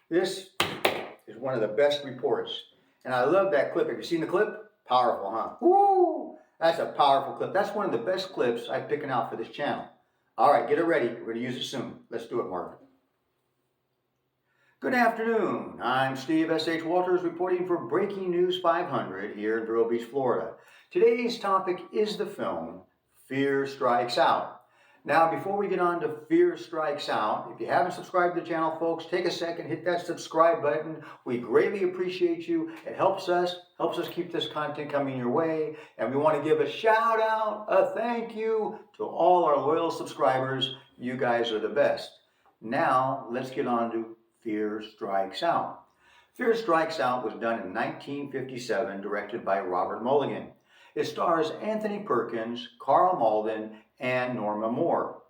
This is one of the best reports. And I love that clip. Have you seen the clip? Powerful, huh? Woo! That's a powerful clip. That's one of the best clips I've picking out for this channel. All right, get it ready. We're going to use it soon. Let's do it, Marvin. Good afternoon. I'm Steve S.H. Walters reporting for Breaking News 500 here in Vero Beach, Florida. Today's topic is the film Fear Strikes Out. Now, before we get on to Fear Strikes Out, if you haven't subscribed to the channel, folks, take a second, hit that subscribe button. We greatly appreciate you. It helps us keep this content coming your way. And we want to give a shout out, a thank you to all our loyal subscribers. You guys are the best. Now, let's get on to Fear Strikes Out. Fear Strikes Out was done in 1957, directed by Robert Mulligan. It stars Anthony Perkins, Karl Malden, and Norma Moore.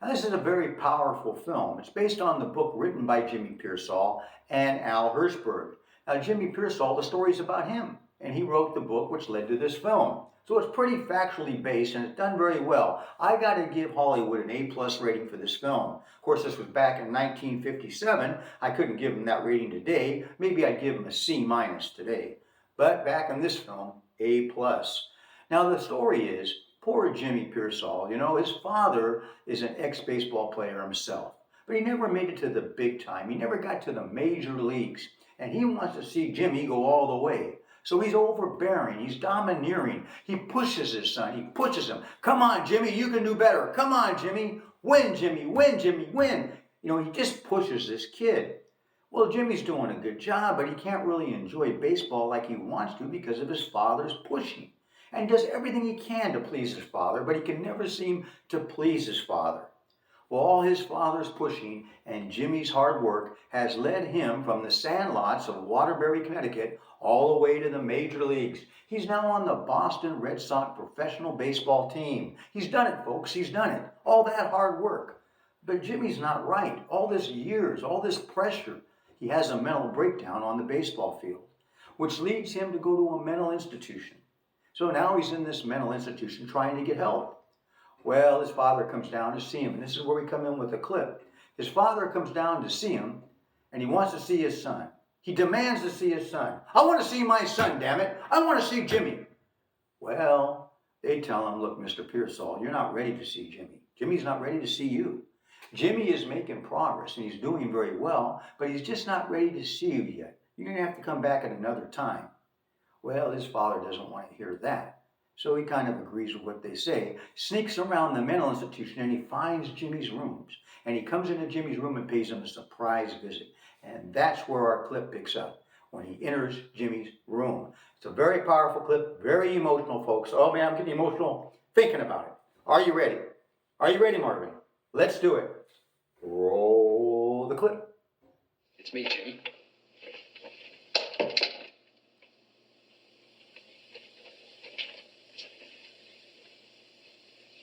Now, this is a very powerful film. It's based on the book written by Jimmy Pearsall and Al Hirschberg. Now, Jimmy Pearsall, the story's about him, and he wrote the book which led to this film. So it's pretty factually based, and it's done very well. I got to give Hollywood an A+ rating for this film. Of course, this was back in 1957. I couldn't give him that rating today. Maybe I'd give him a C- today. But back in this film, A+. Now, the story is, poor Jimmy Pearsall, you know, his father is an ex-baseball player himself, but he never made it to the big time. He never got to the major leagues, and he wants to see Jimmy go all the way. So he's overbearing, he's domineering. He pushes his son, he pushes him. Come on, Jimmy, you can do better. Come on, Jimmy, win, Jimmy, win, Jimmy, win. You know, he just pushes this kid. Well, Jimmy's doing a good job, but he can't really enjoy baseball like he wants to because of his father's pushing. And he does everything he can to please his father, but he can never seem to please his father. Well, all his father's pushing and Jimmy's hard work has led him from the sandlots of Waterbury, Connecticut, all the way to the major leagues. He's now on the Boston Red Sox professional baseball team. He's done it, folks. He's done it. All that hard work. But Jimmy's not right. All this years, all this pressure. He has a mental breakdown on the baseball field, which leads him to go to a mental institution. So now he's in this mental institution trying to get help. Well, his father comes down to see him, and this is where we come in with a clip. His father comes down to see him, and he wants to see his son. He demands to see his son. I want to see my son, damn it. I want to see Jimmy. Well, they tell him, look, Mr. Pearsall, you're not ready to see Jimmy. Jimmy's not ready to see you. Jimmy is making progress, and he's doing very well, but he's just not ready to see you yet. You're going to have to come back at another time. Well, his father doesn't want to hear that. So he kind of agrees with what they say, sneaks around the mental institution, and he finds Jimmy's rooms. And he comes into Jimmy's room and pays him a surprise visit. And that's where our clip picks up, when he enters Jimmy's room. It's a very powerful clip, very emotional, folks. Oh man, I'm getting emotional thinking about it. Are you ready? Are you ready, Marvin? Let's do it. Roll the clip. It's me, Jimmy.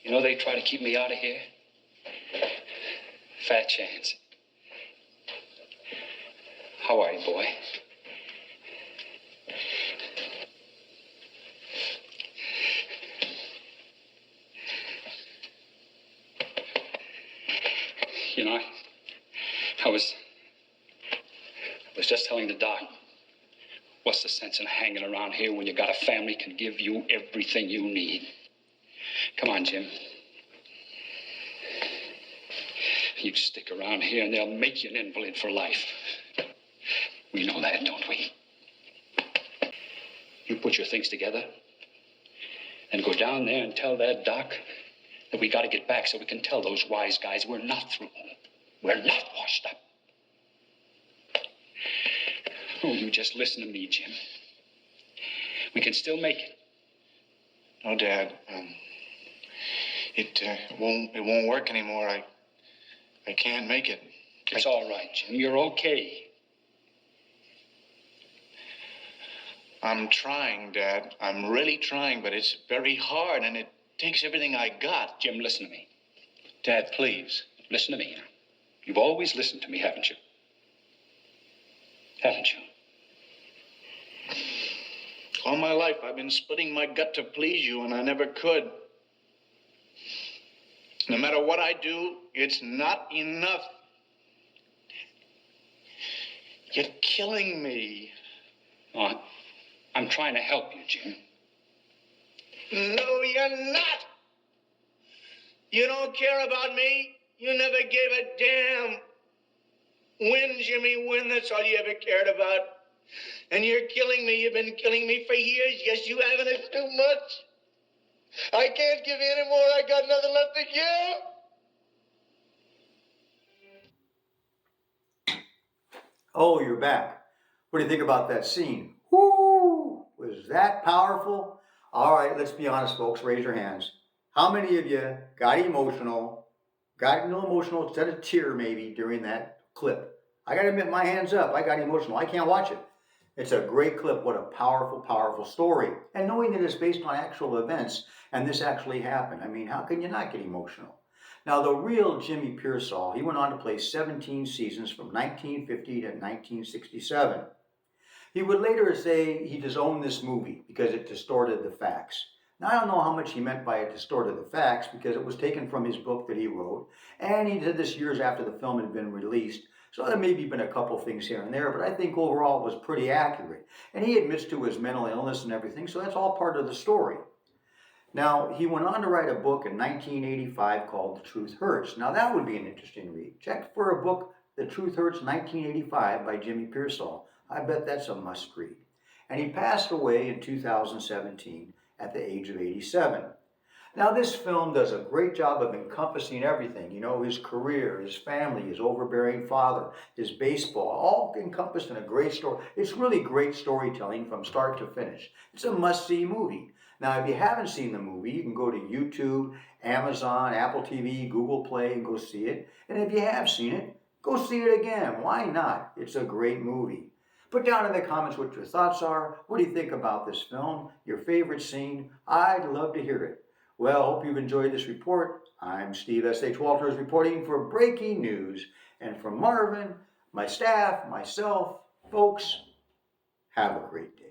You know they try to keep me out of here? Fat chance. How are you, boy? You know, I was just telling the doc, what's the sense in hanging around here when you got a family can give you everything you need? Come on, Jim. You stick around here and they'll make you an invalid for life. We know that, don't we? You put your things together and go down there and tell that doc that we got to get back so we can tell those wise guys we're not through. We're not washed up. Oh, you just listen to me, Jim. We can still make it. No, Dad. It won't work anymore. I can't make it. It's all right, Jim. You're okay. I'm trying, Dad. I'm really trying, but it's very hard, and it takes everything I got. Jim, listen to me. Dad, please. Listen to me. You've always listened to me, haven't you? Haven't you? All my life, I've been splitting my gut to please you, and I never could. No matter what I do, it's not enough. You're killing me. Oh, I'm trying to help you, Jim. No, you're not. You don't care about me. You never gave a damn. Win, Jimmy, win. That's all you ever cared about. And you're killing me. You've been killing me for years. Yes, you haven't. It's too much. I can't give you any more. I got nothing left to give. Oh, you're back. What do you think about that scene? Woo! Was that powerful? All right, let's be honest, folks. Raise your hands. How many of you got emotional, got a little emotional, shed a tear maybe during that clip? I got to admit, my hands up. I got emotional. I can't watch it. It's a great clip. What a powerful, powerful story. And knowing that it's based on actual events and this actually happened, I mean, how can you not get emotional? Now, the real Jimmy Pearsall, he went on to play 17 seasons from 1950 to 1967. He would later say he disowned this movie because it distorted the facts. Now, I don't know how much he meant by it distorted the facts because it was taken from his book that he wrote, and he did this years after the film had been released. So there may have been a couple things here and there, but I think overall it was pretty accurate. And he admits to his mental illness and everything, so that's all part of the story. Now, he went on to write a book in 1985 called The Truth Hurts. Now, that would be an interesting read. Check for a book, The Truth Hurts 1985 by Jimmy Pearsall. I bet that's a must read. And he passed away in 2017 at the age of 87. Now, this film does a great job of encompassing everything. You know, his career, his family, his overbearing father, his baseball, all encompassed in a great story. It's really great storytelling from start to finish. It's a must-see movie. Now, if you haven't seen the movie, you can go to YouTube, Amazon, Apple TV, Google Play, and go see it. And if you have seen it, go see it again. Why not? It's a great movie. Put down in the comments what your thoughts are. What do you think about this film? Your favorite scene? I'd love to hear it. Well, hope you've enjoyed this report. I'm Steve S.H. Walters reporting for Breaking News. And from Marvin, my staff, myself, folks, have a great day.